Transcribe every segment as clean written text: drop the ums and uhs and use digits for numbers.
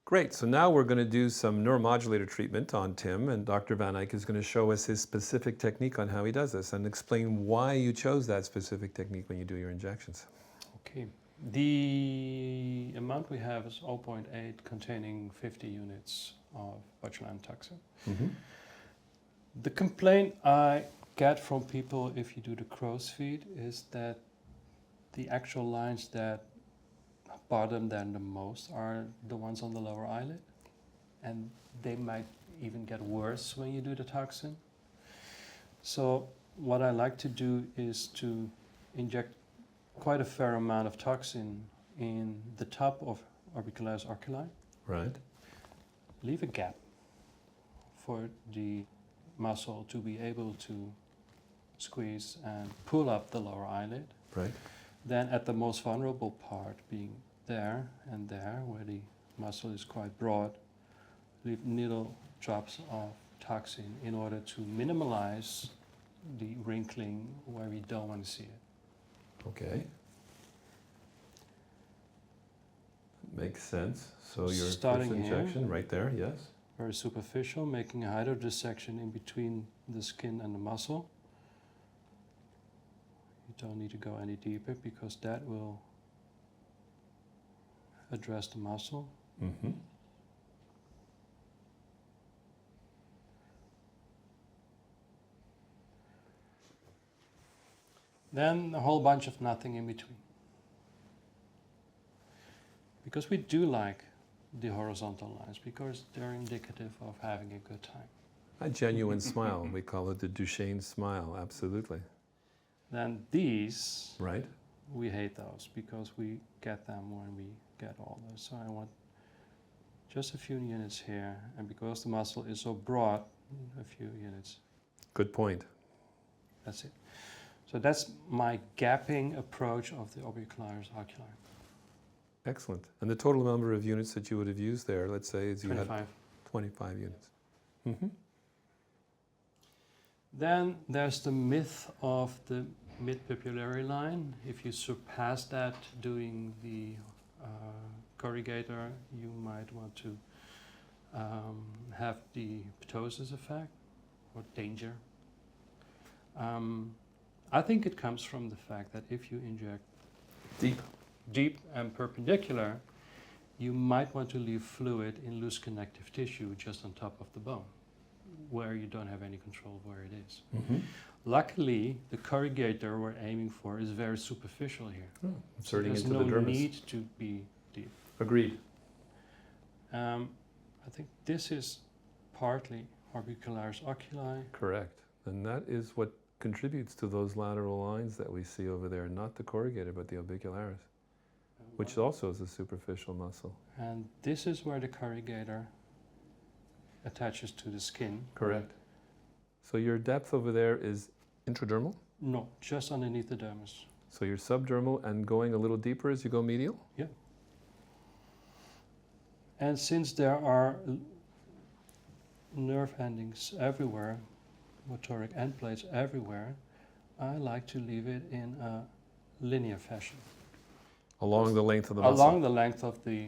Great. So now we're going to do some neuromodulator treatment on Tim, and Dr. Van Eyck is going to show us his specific technique on how he does this and explain why you chose that specific technique when you do your injections. Okay. The amount we have is 0.8 containing 50 units of botulinum toxin. Mm-hmm. The complaint I get from people if you do the crow's feet is that the actual lines that bother them the most are the ones on the lower eyelid, and they might even get worse when you do the toxin. So what I like to do is to inject quite a fair amount of toxin in the top of orbicularis oculi. Right. Leave a gap for the muscle to be able to squeeze and pull up the lower eyelid. Right. Then at the most vulnerable part, being there and there, where the muscle is quite broad, leave little drops of toxin in order to minimize the wrinkling where we don't want to see it. Okay. Makes sense. So your Starting first here. injection right there, yes. Very superficial, making a hydrodissection in between the skin and the muscle. You don't need to go any deeper because that will address the muscle. Mm-hmm. Then a whole bunch of nothing in between. Because we do like the horizontal lines because they're indicative of having a good time. A genuine smile. We call it the Duchenne smile. Absolutely. Then these, Right. we hate those because we get them when we get all those. So I want just a few units here, and because the muscle is so broad, a few units. Good point. That's it. So that's my gapping approach of the orbicularis oculi. Excellent. And the total number of units that you would have used there, let's say, is you 25. had 25 units. Mm-hmm. Then there's the myth of the mid-pupillary line. If you surpass that doing the corrugator, you might want to have the ptosis effect or danger. I think it comes from the fact that if you inject deep and perpendicular, you might want to leave fluid in loose connective tissue just on top of the bone, where you don't have any control of where it is. Mm-hmm. Luckily, the corrugator we're aiming for is very superficial here. Oh, So inserting there's into no the dermis. need to be deep. Agreed. I think this is partly orbicularis oculi. Correct. And that is what contributes to those lateral lines that we see over there, not the corrugator, but the orbicularis, which also is a superficial muscle. And this is where the corrugator attaches to the skin. Correct. So your depth over there is intradermal? No, just underneath the dermis. So you're subdermal and going a little deeper as you go medial? Yeah. And since there are nerve endings everywhere, motoric end plates everywhere, I like to leave it in a linear fashion. Along the length of the muscle? Along the length of the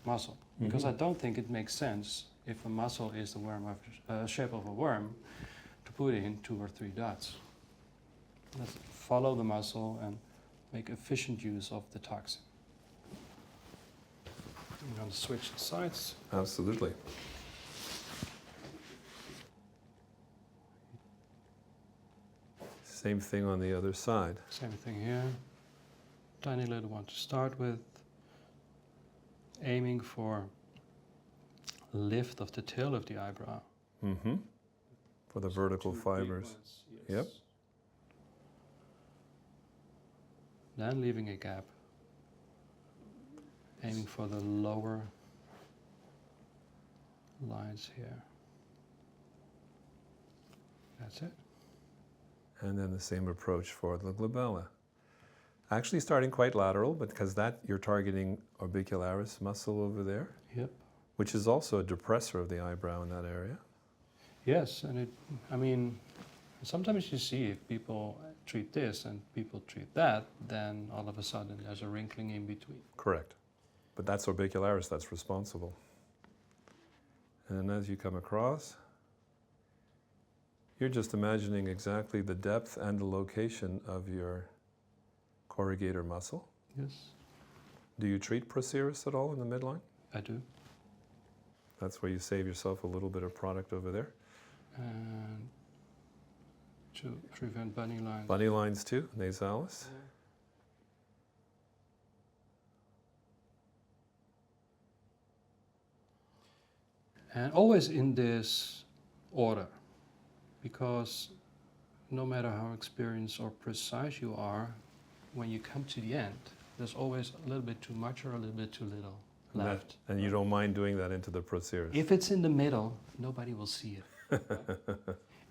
muscle. Because I don't think it makes sense if a muscle is the worm of, shape of a worm to put in 2 or 3 dots. Let's follow the muscle and make efficient use of the toxin. I'm going to switch the sides. Absolutely. Same thing on the other side. Same thing here. Tiny little one to start with. Aiming for lift of the tail of the eyebrow. Mm-hmm. For the vertical 2 big fibers. ones, Yep. Then leaving a gap. Aiming for the lower lines here. That's it. And then the same approach for the glabella. Actually starting quite lateral, but because that you're targeting orbicularis muscle over there, Yep. which is also a depressor of the eyebrow in that area. Yes, and I mean, sometimes you see if people treat this and people treat that, then all of a sudden there's a wrinkling in between. Correct. But that's orbicularis that's responsible. And as you come across, you're just imagining exactly the depth and the location of your corrugator muscle. Yes, Do you treat procerus at all in the midline? I do. That's where you save yourself a little bit of product over there. And to prevent bunny lines. Bunny lines too, nasalis. And always in this order, because no matter how experienced or precise you are, when you come to the end, there's always a little bit too much or a little bit too little left. And you don't mind doing that into the procerus. If it's in the middle, nobody will see it.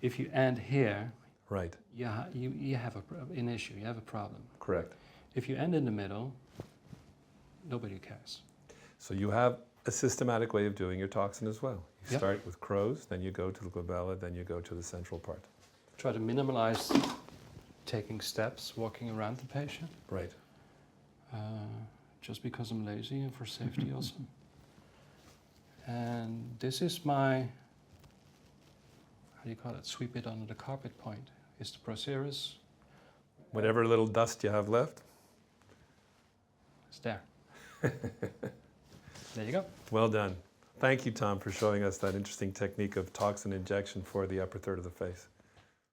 If you end here, Right, you have an issue, you have a problem. correct. If you end in the middle, nobody cares. So you have a systematic way of doing your toxin as well. You Yep. start with crow's, then you go to the glabella, then you go to the central part. Try to minimize taking steps, walking around the patient, Right. just because I'm lazy and for safety also. And this is my, how do you call it, sweep it under the carpet point. Is the procerus, Whatever little dust you have left, it's there. There you go. well done. Thank you, Tom, for showing us that interesting technique of toxin injection for the upper third of the face.